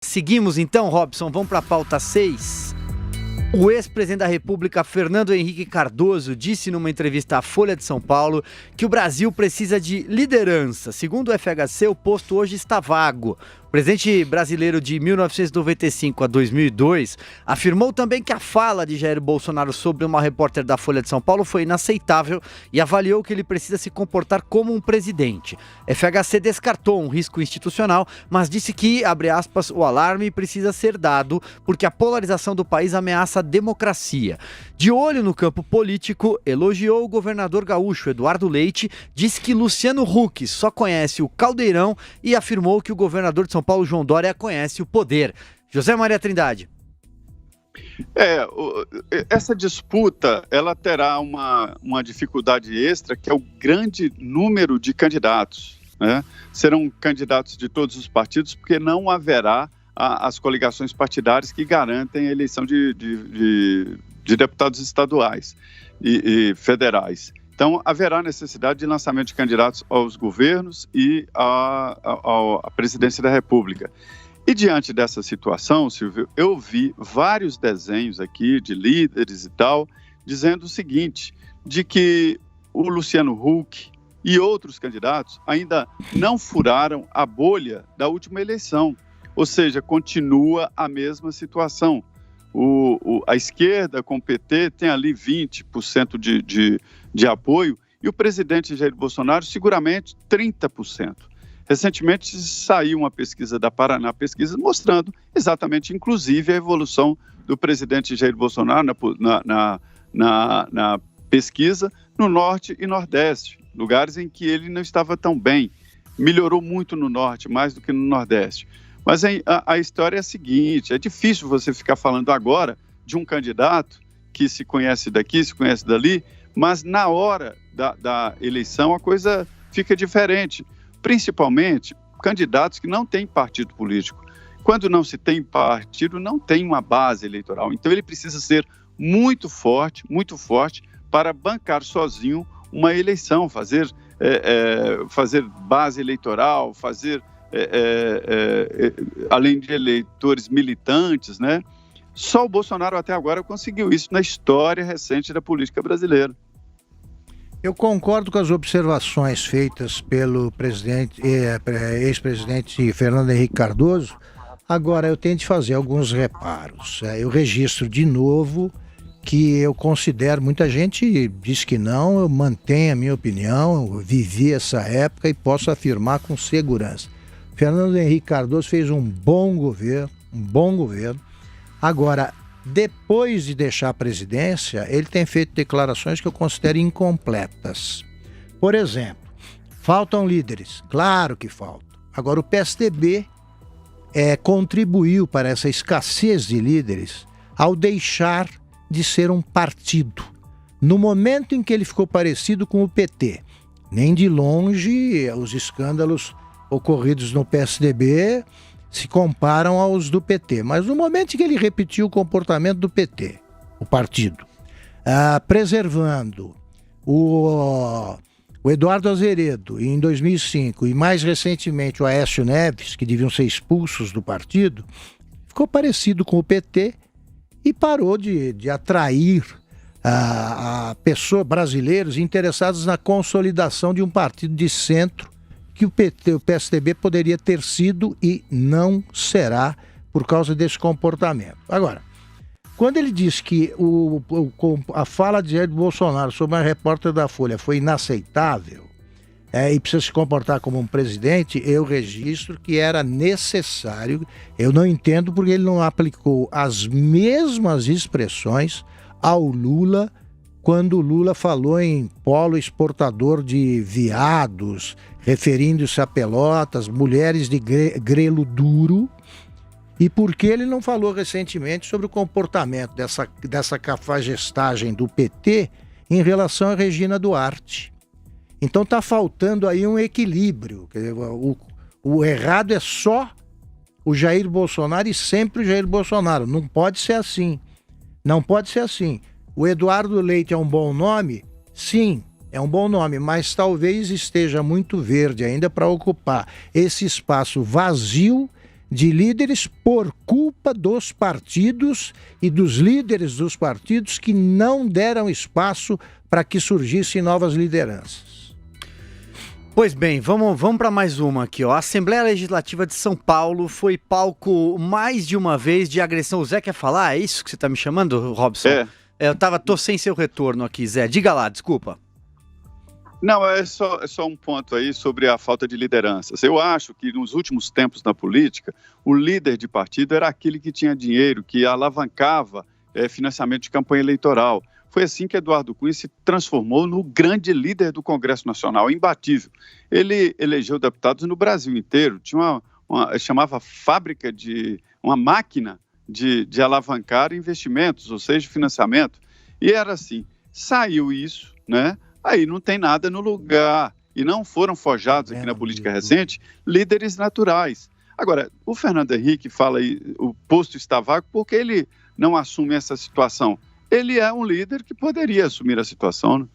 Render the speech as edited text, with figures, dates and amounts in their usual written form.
Seguimos então, Robson, vamos para a pauta 6. O ex-presidente da República, Fernando Henrique Cardoso, disse numa entrevista à Folha de São Paulo que o Brasil precisa de liderança. Segundo o FHC, o posto hoje está vago. O presidente brasileiro de 1995 a 2002 afirmou também que a fala de Jair Bolsonaro sobre uma repórter da Folha de São Paulo foi inaceitável e avaliou que ele precisa se comportar como um presidente. FHC descartou um risco institucional, mas disse que, abre aspas, o alarme precisa ser dado porque a polarização do país ameaça a democracia. De olho no campo político, elogiou o governador gaúcho Eduardo Leite, disse que Luciano Huck só conhece o caldeirão e afirmou que o governador de São Paulo, João Dória, conhece o poder. José Maria Trindade. Essa disputa ela terá uma dificuldade extra, que é o grande número de candidatos, né? Serão candidatos de todos os partidos, porque não haverá as coligações partidárias que garantem a eleição de deputados estaduais e federais. Então, haverá necessidade de lançamento de candidatos aos governos e à presidência da República. E diante dessa situação, Silvio, eu vi vários desenhos aqui de líderes e tal, dizendo o seguinte, de que o Luciano Huck e outros candidatos ainda não furaram a bolha da última eleição, ou seja, continua a mesma situação. A esquerda com o PT tem ali 20% de apoio e o presidente Jair Bolsonaro seguramente 30%. Recentemente saiu uma pesquisa da Paraná Pesquisa mostrando exatamente, inclusive, a evolução do presidente Jair Bolsonaro na pesquisa no Norte e Nordeste, lugares em que ele não estava tão bem. Melhorou muito no Norte, mais do que no Nordeste. Mas a história é a seguinte, é difícil você ficar falando agora de um candidato que se conhece daqui, se conhece dali, mas na hora da eleição a coisa fica diferente, principalmente candidatos que não têm partido político. Quando não se tem partido, não tem uma base eleitoral. Então ele precisa ser muito forte para bancar sozinho uma eleição, fazer base eleitoral, além de eleitores militantes, né? Só o Bolsonaro até agora conseguiu isso na história recente da política brasileira. Eu concordo com as observações feitas pelo ex-presidente Fernando Henrique Cardoso. Agora, eu tenho de fazer alguns reparos. Eu registro de novo que eu considero, muita gente diz que não, eu mantenho a minha opinião, eu vivi essa época e posso afirmar com segurança. Fernando Henrique Cardoso fez um bom governo. Agora, depois de deixar a presidência, ele tem feito declarações que eu considero incompletas. Por exemplo, faltam líderes. Claro que faltam. Agora, o PSDB contribuiu para essa escassez de líderes ao deixar de ser um partido. No momento em que ele ficou parecido com o PT, nem de longe os escândalos ocorridos no PSDB se comparam aos do PT. Mas no momento em que ele repetiu o comportamento do PT, o partido, preservando o Eduardo Azeredo em 2005 e mais recentemente o Aécio Neves, que deviam ser expulsos do partido, ficou parecido com o PT e parou de atrair a pessoas brasileiros interessados na consolidação de um partido de centro que o PSDB poderia ter sido e não será por causa desse comportamento. Agora, quando ele diz que a fala de Jair Bolsonaro sobre uma repórter da Folha foi inaceitável e precisa se comportar como um presidente, eu registro que era necessário. Eu não entendo porque ele não aplicou as mesmas expressões ao Lula quando o Lula falou em polo exportador de viados, referindo-se a Pelotas, mulheres de grelo duro, e por que ele não falou recentemente sobre o comportamento dessa cafajestagem do PT em relação a Regina Duarte. Então está faltando aí um equilíbrio. O errado é só o Jair Bolsonaro e sempre o Jair Bolsonaro. Não pode ser assim. Não pode ser assim. O Eduardo Leite é um bom nome? Sim, é um bom nome, mas talvez esteja muito verde ainda para ocupar esse espaço vazio de líderes por culpa dos partidos e dos líderes dos partidos que não deram espaço para que surgissem novas lideranças. Pois bem, vamos para mais uma aqui, ó. A Assembleia Legislativa de São Paulo foi palco mais de uma vez de agressão. O Zé quer falar? É isso que você está me chamando, Robson? Tô sem seu retorno aqui, Zé. Diga lá, desculpa. Não, é só um ponto aí sobre a falta de lideranças. Eu acho que nos últimos tempos na política, o líder de partido era aquele que tinha dinheiro, que alavancava financiamento de campanha eleitoral. Foi assim que Eduardo Cunha se transformou no grande líder do Congresso Nacional, imbatível. Ele elegeu deputados no Brasil inteiro, tinha chamava fábrica uma máquina de alavancar investimentos, ou seja, financiamento. E era assim, saiu isso, né? Aí não tem nada no lugar. E não foram forjados aqui na política recente líderes naturais. Agora, o Fernando Henrique fala aí, o posto está vago, porque ele não assume essa situação. Ele é um líder que poderia assumir a situação, né?